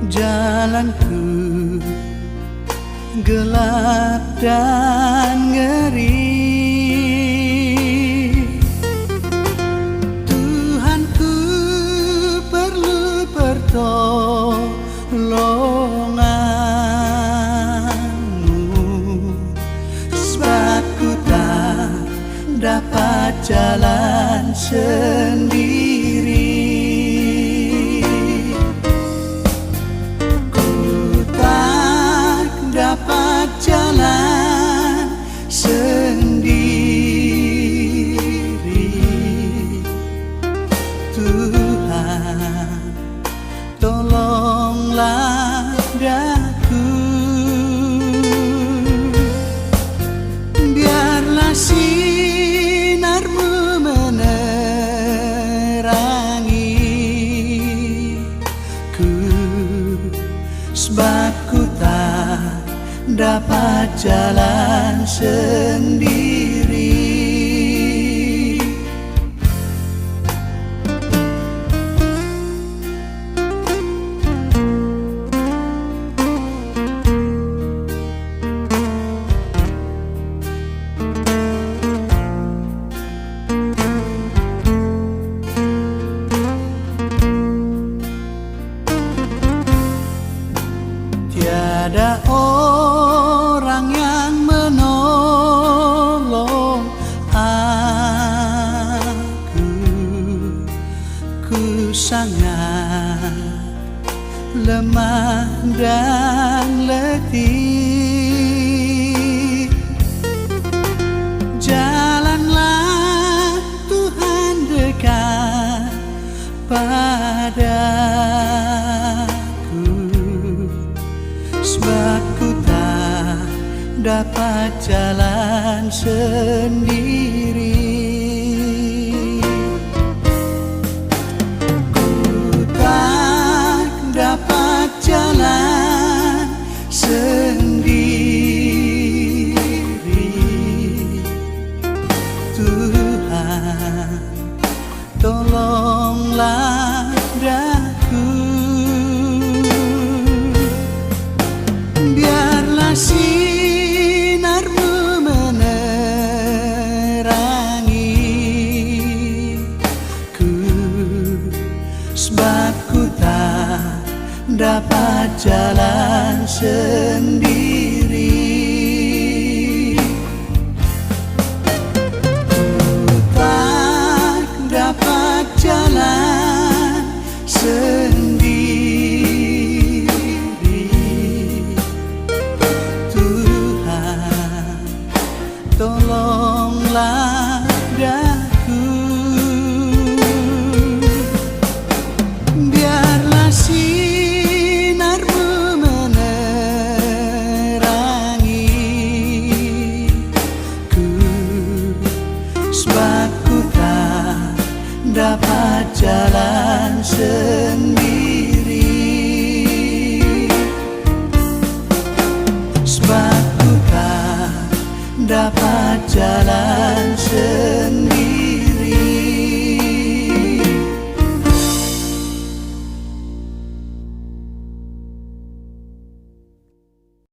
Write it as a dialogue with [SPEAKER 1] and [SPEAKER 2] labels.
[SPEAKER 1] Jalanku gelap dan ngeri. Tuhanku perlu pertolongan-Mu, sebab ku tak dapat jalan sendiri. Dapat jalan sendiri. Tuhan, tolonglah daku. Biarlah sinar-Mu menerangiku, sebab ku tak dapat jalan sendiri. Tiada orang yang menolong aku. Ku sangat lemah dan letih. Jalanlah Tuhan dekat padaku, sebab ku tak dapat jalan sendiri. Ku tak dapat jalan sendiri. Tuhan, tolonglah daku. Biarlah sinar-Mu menerangiku, sebab ku tak dapat jalan sendiri. Ku tak dapat jalan sendiri. Tuhan, tolonglah daku. Biarlah sinar-Mu menerangiku, sebab ku tak dapat jalan sendiri. Sebab ku tak dapat jalan sendiri.